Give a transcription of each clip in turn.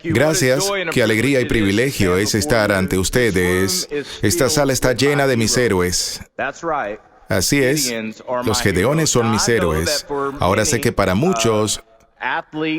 Gracias, qué alegría y privilegio es estar ante ustedes. Esta sala está llena de mis héroes. Así es, los Gedeones son mis héroes. Ahora sé que para muchos,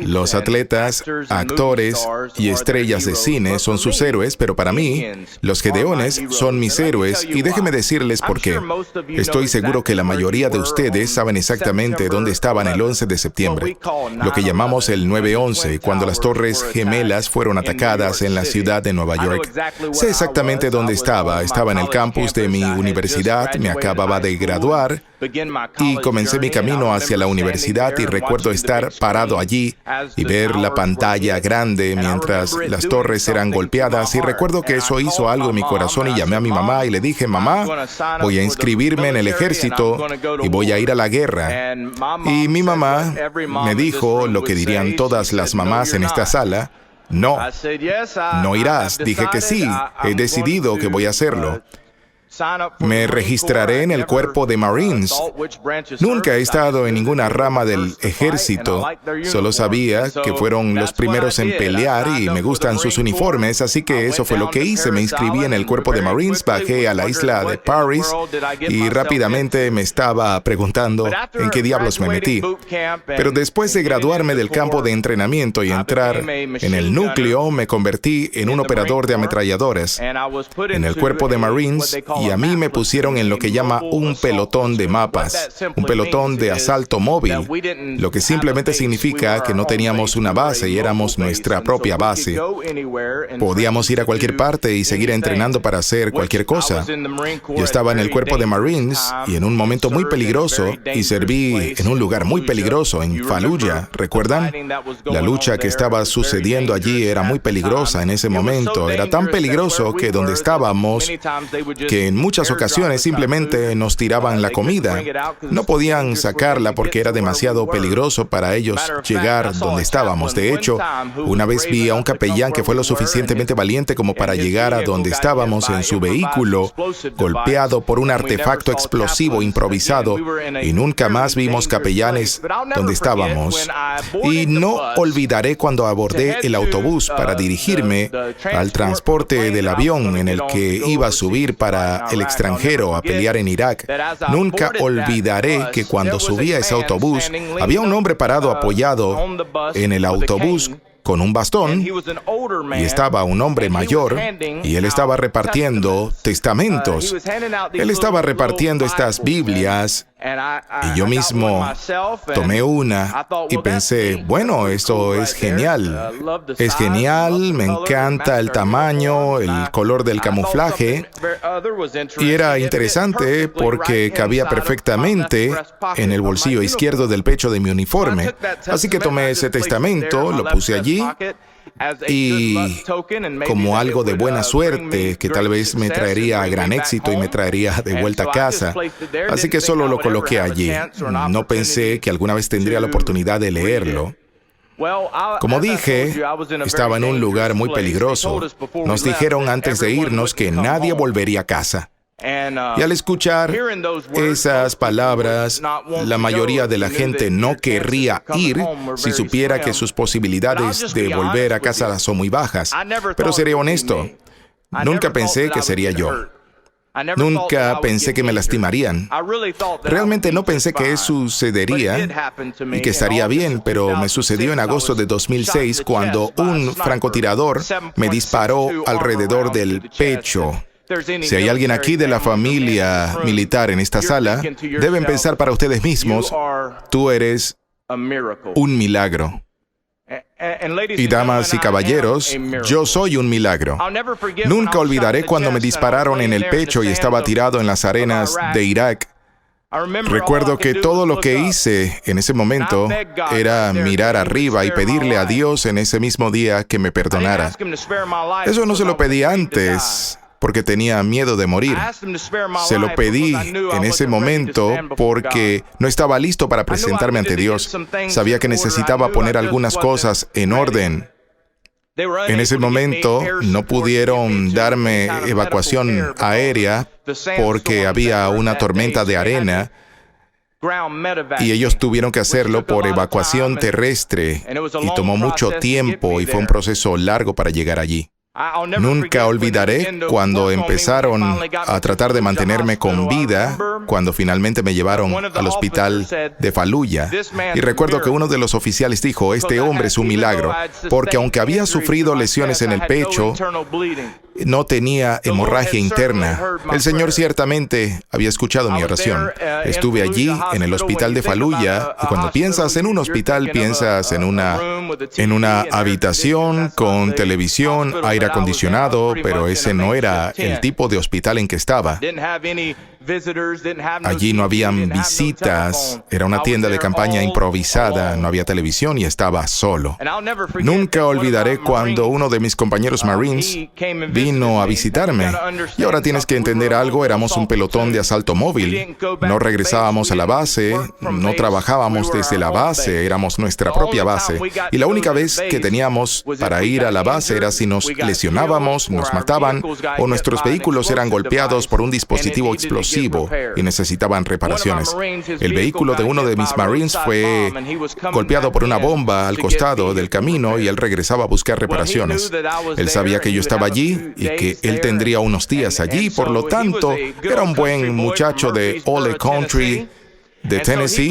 los atletas, actores y estrellas de cine son sus héroes, pero para mí, los Gedeones son mis héroes, y déjenme decirles por qué. Estoy seguro que la mayoría de ustedes saben exactamente dónde estaban el 11 de septiembre, lo que llamamos el 9/11, cuando las Torres Gemelas fueron atacadas en la ciudad de Nueva York. Sé exactamente dónde estaba. Estaba en el campus de mi universidad, me acababa de graduar, y comencé mi camino hacia la universidad, y recuerdo estar parado allí y ver la pantalla grande mientras las torres eran golpeadas, y recuerdo que eso hizo algo en mi corazón, y llamé a mi mamá y le dije: mamá, voy a inscribirme en el ejército y voy a ir a la guerra. Y mi mamá me dijo lo que dirían todas las mamás en esta sala: no, no irás. Dije que sí, he decidido que voy a hacerlo. Me registraré en el cuerpo de Marines. Nunca he estado en ninguna rama del ejército. Solo sabía que fueron los primeros en pelear y me gustan sus uniformes, así que eso fue lo que hice. Me inscribí en el cuerpo de Marines, bajé a la isla de Paris y rápidamente me estaba preguntando en qué diablos me metí. Pero después de graduarme del campo de entrenamiento y entrar en el núcleo, me convertí en un operador de ametralladoras en el cuerpo de Marines. Y a mí me pusieron en lo que llama un pelotón de mapas, un pelotón de asalto móvil, lo que simplemente significa que no teníamos una base y éramos nuestra propia base. Podíamos ir a cualquier parte y seguir entrenando para hacer cualquier cosa. Yo estaba en el cuerpo de Marines y en un momento muy peligroso, y serví en un lugar muy peligroso, en Fallujah. ¿Recuerdan? La lucha que estaba sucediendo allí era muy peligrosa en ese momento. Era tan peligroso que donde estábamos, que en muchas ocasiones simplemente nos tiraban la comida. No podían sacarla porque era demasiado peligroso para ellos llegar donde estábamos. De hecho, una vez vi a un capellán que fue lo suficientemente valiente como para llegar a donde estábamos en su vehículo, golpeado por un artefacto explosivo improvisado, y nunca más vimos capellanes donde estábamos. Y no olvidaré cuando abordé el autobús para dirigirme al transporte del avión en el que iba a subir para el extranjero a pelear en Irak. Nunca olvidaré que cuando subí a ese autobús, había un hombre parado apoyado en el autobús con un bastón, y estaba un hombre mayor, y él estaba repartiendo testamentos. Él estaba repartiendo estas Biblias, y yo mismo tomé una y pensé: bueno, esto es genial. Es genial, me encanta el tamaño, el color del camuflaje, y era interesante porque cabía perfectamente en el bolsillo izquierdo del pecho de mi uniforme. Así que tomé ese testamento, lo puse allí, y como algo de buena suerte que tal vez me traería gran éxito y me traería de vuelta a casa. Así que solo lo coloqué allí. No pensé que alguna vez tendría la oportunidad de leerlo. Como dije, estaba en un lugar muy peligroso. Nos dijeron antes de irnos que nadie volvería a casa. Y al escuchar esas palabras, la mayoría de la gente no querría ir si supiera que sus posibilidades de volver a casa son muy bajas. Pero seré honesto, nunca pensé que sería yo. Nunca pensé que me lastimarían. Realmente no pensé que eso sucedería y que estaría bien, pero me sucedió en agosto de 2006 cuando un francotirador me disparó alrededor del pecho. Si hay alguien aquí de la familia militar en esta sala, deben pensar para ustedes mismos: tú eres un milagro. Y damas y caballeros, yo soy un milagro. Nunca olvidaré cuando me dispararon en el pecho y estaba tirado en las arenas de Irak. Recuerdo que todo lo que hice en ese momento era mirar arriba y pedirle a Dios en ese mismo día que me perdonara. Eso no se lo pedí antes porque tenía miedo de morir. Se lo pedí en ese momento porque no estaba listo para presentarme ante Dios. Sabía que necesitaba poner algunas cosas en orden. En ese momento no pudieron darme evacuación aérea porque había una tormenta de arena. Y ellos tuvieron que hacerlo por evacuación terrestre y tomó mucho tiempo y fue un proceso largo para llegar allí. Nunca olvidaré cuando empezaron a tratar de mantenerme con vida, cuando finalmente me llevaron al hospital de Fallujah. Y recuerdo que uno de los oficiales dijo, este hombre es un milagro, porque aunque había sufrido lesiones en el pecho, no tenía hemorragia interna. El Señor ciertamente había escuchado mi oración. Estuve allí en el hospital de Fallujah, y cuando piensas en un hospital, piensas en una habitación con televisión, aire acondicionado, pero ese no era el tipo de hospital en que estaba. Allí no habían visitas, era una tienda de campaña improvisada, no había televisión y estaba solo. Nunca olvidaré cuando uno de mis compañeros Marines vino a visitarme. Y ahora tienes que entender algo, éramos un pelotón de asalto móvil. No regresábamos a la base, no trabajábamos desde la base, éramos nuestra propia base. Y la única vez que teníamos para ir a la base era si nos lesionábamos, nos mataban o nuestros vehículos eran golpeados por un dispositivo explosivo y necesitaban reparaciones. El vehículo de uno de mis Marines fue golpeado por una bomba al costado del camino y él regresaba a buscar reparaciones. Él sabía que yo estaba allí y que él tendría unos días allí, por lo tanto, era un buen muchacho de Ole Country de Tennessee,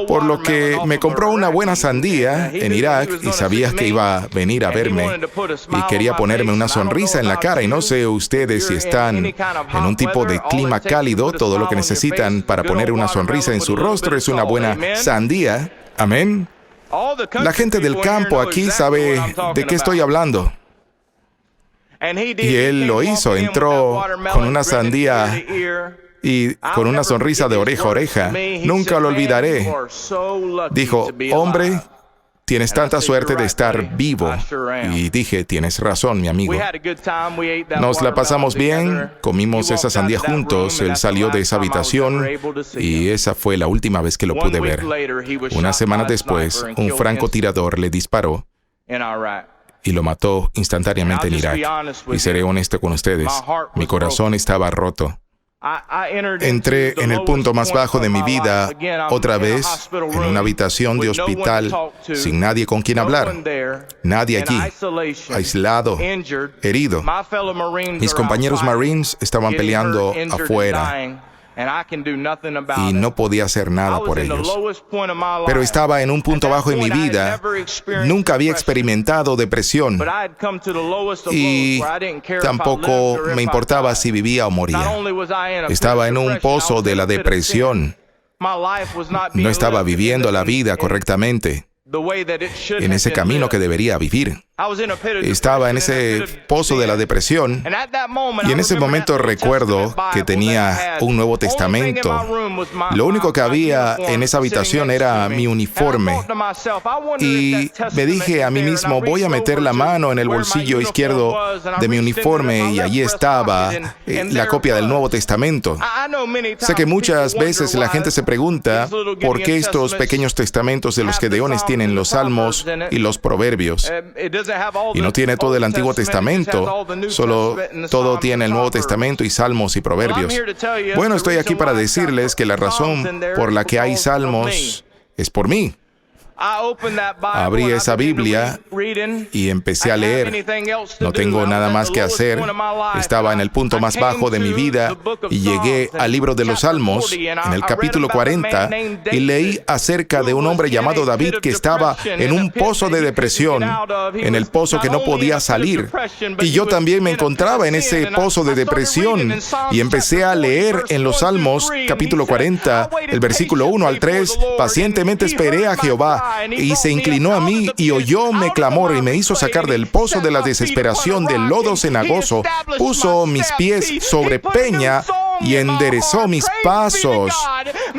por lo que me compró una buena sandía en Irak y sabía que iba a venir a verme y quería ponerme una sonrisa en la cara. Y no sé ustedes si están en un tipo de clima cálido, todo lo que necesitan para poner una sonrisa en su rostro es una buena sandía. Amén. La gente del campo aquí sabe de qué estoy hablando. Y él lo hizo, entró con una sandía y con una sonrisa de oreja a oreja. Nunca lo olvidaré. Dijo, hombre, tienes tanta suerte de estar vivo. Y dije, tienes razón, mi amigo. Nos la pasamos bien, comimos esa sandía juntos. Él salió de esa habitación y esa fue la última vez que lo pude ver. Una semana después, un francotirador le disparó y lo mató instantáneamente en Irak. Y seré honesto con ustedes, mi corazón estaba roto. Entré en el punto más bajo de mi vida, otra vez, en una habitación de hospital, sin nadie con quien hablar. Nadie allí, aislado, herido. Mis compañeros Marines estaban peleando afuera y no podía hacer nada por ellos. Pero estaba en un punto bajo en mi vida. Nunca había experimentado depresión y tampoco me importaba si vivía o moría. Estaba en un pozo de la depresión. No estaba viviendo la vida correctamente, en ese camino que debería vivir. Estaba en ese pozo de la depresión y en ese momento recuerdo que tenía un Nuevo Testamento. Lo único que había en esa habitación era mi uniforme y me dije a mí mismo, voy a meter la mano en el bolsillo izquierdo de mi uniforme y allí estaba la copia del Nuevo Testamento. Sé que muchas veces la gente se pregunta por qué estos pequeños testamentos de los gedeones tienen los Salmos y los Proverbios. Y no tiene todo el Antiguo Testamento, solo todo tiene el Nuevo Testamento y Salmos y Proverbios. Bueno, estoy aquí para decirles que la razón por la que hay Salmos es por mí. Abrí esa Biblia y empecé a leer. No tengo nada más que hacer. Estaba en el punto más bajo de mi vida y llegué al libro de los Salmos, en el capítulo 40, y leí acerca de un hombre llamado David que estaba en un pozo de depresión, en el pozo que no podía salir. Y yo también me encontraba en ese pozo de depresión y empecé a leer en los Salmos, capítulo 40, el versículo 1 al 3, pacientemente esperé a Jehová y se inclinó a mí y oyó mi clamor y me hizo sacar del pozo de la desesperación, del lodo cenagoso, puso mis pies sobre peña y enderezó mis pasos.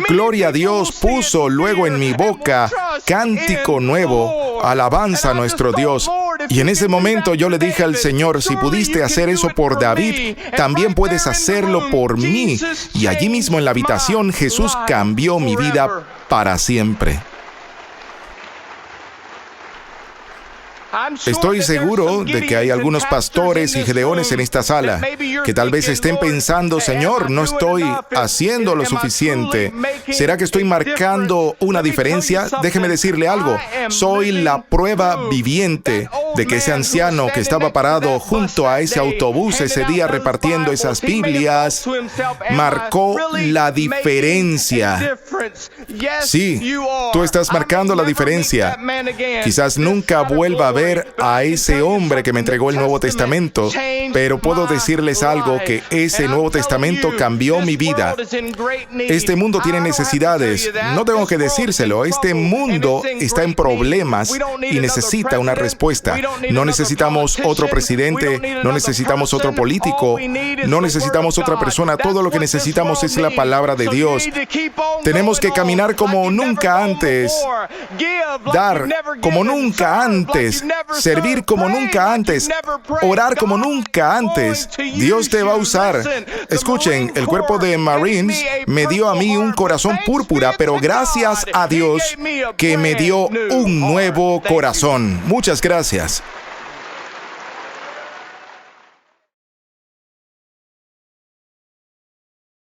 Gloria a Dios, puso luego en mi boca cántico nuevo, alabanza a nuestro Dios. Y en ese momento yo le dije al Señor, si pudiste hacer eso por David, también puedes hacerlo por mí. Y allí mismo en la habitación Jesús cambió mi vida para siempre. Estoy seguro de que hay algunos pastores y gedeones en esta sala que tal vez estén pensando, Señor, no estoy haciendo lo suficiente. ¿Será que estoy marcando una diferencia? Déjeme decirle algo. Soy la prueba viviente de que ese anciano que estaba parado junto a ese autobús ese día repartiendo esas Biblias marcó la diferencia. Sí, tú estás marcando la diferencia. Quizás nunca vuelva a ver a ese hombre que me entregó el Nuevo Testamento, pero puedo decirles algo, que ese Nuevo Testamento cambió mi vida. Este mundo tiene necesidades. No tengo que decírselo. Este mundo está en problemas y necesita una respuesta. No necesitamos otro presidente, no necesitamos otro político, no necesitamos otra persona. Todo lo que necesitamos es la palabra de Dios. Tenemos que caminar como nunca antes, dar como nunca antes, servir como nunca antes, orar como nunca antes. Dios te va a usar. Escuchen, el cuerpo de Marines me dio a mí un corazón púrpura, pero gracias a Dios que me dio un nuevo corazón. Muchas gracias.